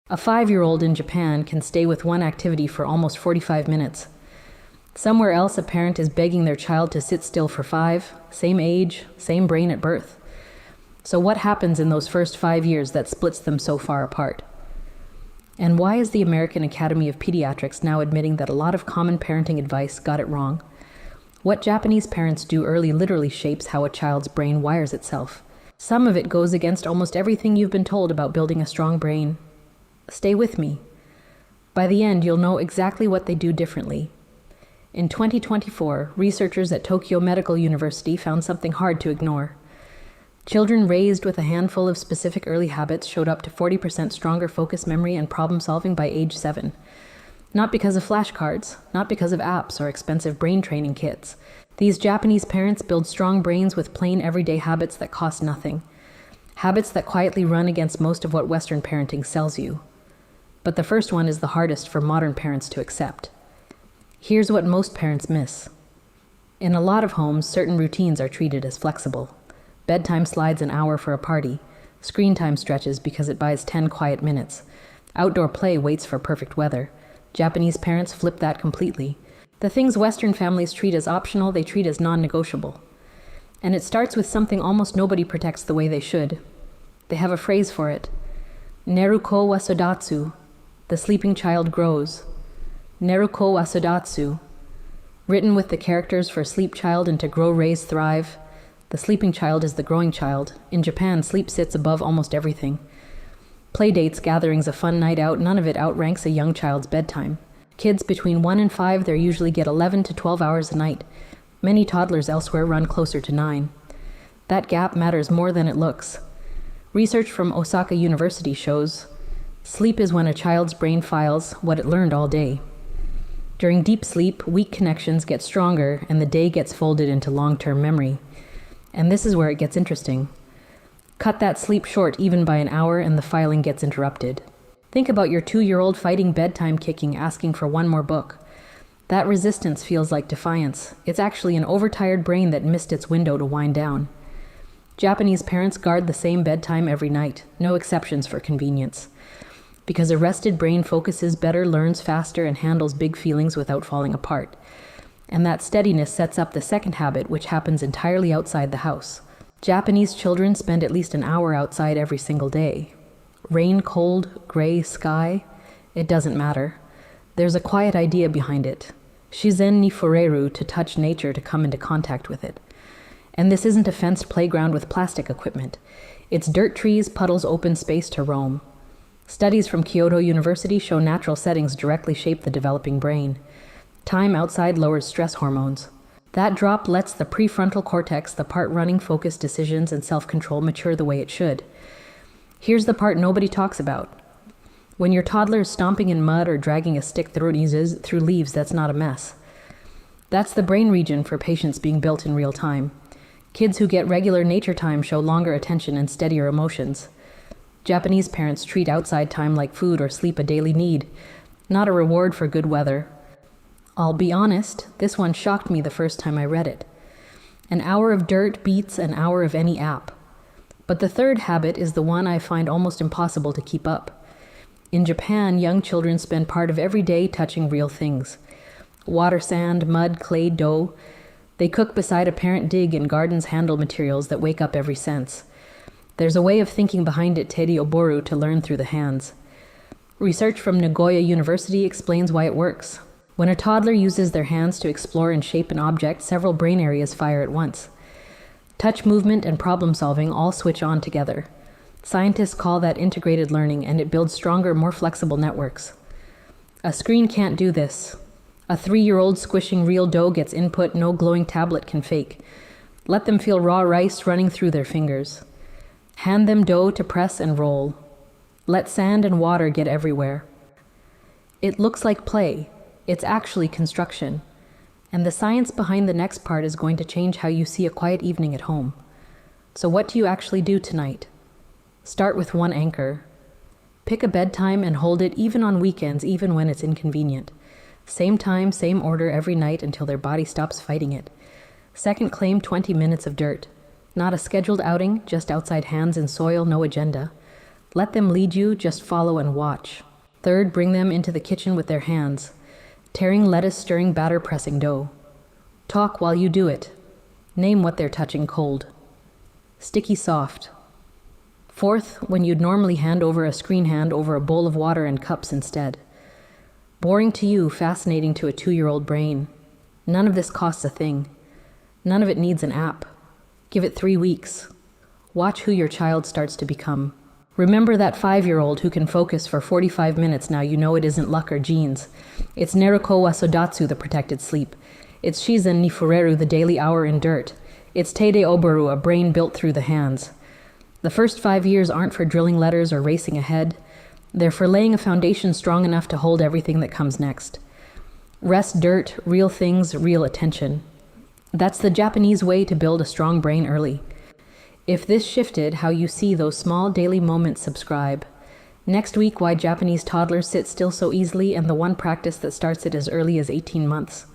A 5-year-old in Japan can stay with one activity for almost 45 minutes. Somewhere else, a parent is begging their child to sit still for 5, same age, same brain at birth. So what happens in those first 5 years that splits them so far apart? And why is the American Academy of Pediatrics now admitting that a lot of common parenting advice got it wrong? What Japanese parents do early literally shapes how a child's brain wires itself. Some of it goes against almost everything you've been told about building a strong brain. Stay with me. By the end, you'll know exactly what they do differently. In 2024, researchers at Tokyo Medical University found something hard to ignore. Children raised with a handful of specific early habits showed up to 40% stronger focus, memory, and problem solving by age 7. Not because of flashcards, not because of apps or expensive brain training kits. These Japanese parents build strong brains with plain everyday habits that cost nothing. Habits that quietly run against most of what Western parenting sells you. But the first one is the hardest for modern parents to accept. Here's what most parents miss. In a lot of homes, certain routines are treated as flexible. Bedtime slides an hour for a party. Screen time stretches because it buys 10 quiet minutes. Outdoor play waits for perfect weather. Japanese parents flip that completely. The things Western families treat as optional, they treat as non-negotiable. And it starts with something almost nobody protects the way they should. They have a phrase for it. Neruko wa sodatsu. The sleeping child grows. Neruko wa sodatsu. Written with the characters for sleep child and to grow, raise, thrive. The sleeping child is the growing child. In Japan, sleep sits above almost everything. Playdates, gatherings, a fun night out, none of it outranks a young child's bedtime. Kids between 1 and 5 there usually get 11 to 12 hours a night. Many toddlers elsewhere run closer to 9. That gap matters more than it looks. Research from Osaka University shows sleep is when a child's brain files what it learned all day. During deep sleep, weak connections get stronger and the day gets folded into long-term memory. And this is where it gets interesting. Cut that sleep short even by an hour and the filing gets interrupted. Think about your 2-year-old fighting bedtime, kicking, asking for one more book. That resistance feels like defiance. It's actually an overtired brain that missed its window to wind down. Japanese parents guard the same bedtime every night, no exceptions for convenience. Because a rested brain focuses better, learns faster, and handles big feelings without falling apart. And that steadiness sets up the second habit, which happens entirely outside the house. Japanese children spend at least an hour outside every single day. Rain, cold, gray, sky, it doesn't matter. There's a quiet idea behind it. Shizen ni fureru, to touch nature, to come into contact with it. And this isn't a fenced playground with plastic equipment. It's dirt, trees, puddles, open space to roam. Studies from Kyoto University show natural settings directly shape the developing brain. Time outside lowers stress hormones. That drop lets the prefrontal cortex, the part running focus, decisions, and self-control, mature the way it should. Here's the part nobody talks about. When your toddler is stomping in mud or dragging a stick through leaves, that's not a mess. That's the brain region for patience being built in real time. Kids who get regular nature time show longer attention and steadier emotions. Japanese parents treat outside time like food or sleep a daily need, not a reward for good weather. I'll be honest, this one shocked me the first time I read it. An hour of dirt beats an hour of any app. But the third habit is the one I find almost impossible to keep up. In Japan, young children spend part of every day touching real things. Water, sand, mud, clay, dough. They cook beside a parent dig and gardens handle materials that wake up every sense. There's a way of thinking behind it, teri oboru, to learn through the hands. Research from Nagoya University explains why it works. When a toddler uses their hands to explore and shape an object, several brain areas fire at once. Touch, movement, and problem solving all switch on together. Scientists call that integrated learning, and it builds stronger, more flexible networks. A screen can't do this. A 3-year-old squishing real dough gets input no glowing tablet can fake. Let them feel raw rice running through their fingers. Hand them dough to press and roll. Let sand and water get everywhere. It looks like play. It's actually construction. And the science behind the next part is going to change how you see a quiet evening at home. So what do you actually do tonight? Start with one anchor. Pick a bedtime and hold it even on weekends, even when it's inconvenient. Same time, same order every night until their body stops fighting it. Second, claim 20 minutes of dirt. Not a scheduled outing, just outside hands and soil, no agenda. Let them lead you, just follow and watch. Third, bring them into the kitchen with their hands, tearing lettuce, stirring batter, pressing dough. Talk while you do it. Name what they're touching cold. Sticky soft. Fourth, when you'd normally hand over a screen, hand over a bowl of water and cups instead. Boring to you, fascinating to a 2-year-old brain. None of this costs a thing. None of it needs an app. Give it 3 weeks. Watch who your child starts to become. Remember that 5-year-old who can focus for 45 minutes now. You know it isn't luck or genes. It's Neruko wa Sodatsu, the protected sleep. It's Shizen ni Fureru, the daily hour in dirt. It's Teide Obaru, a brain built through the hands. The first 5 years aren't for drilling letters or racing ahead. They're for laying a foundation strong enough to hold everything that comes next. Rest, dirt, real things, real attention. That's the Japanese way to build a strong brain early. If this shifted how you see those small daily moments, subscribe. Next week, why Japanese toddlers sit still so easily, and the one practice that starts it as early as 18 months.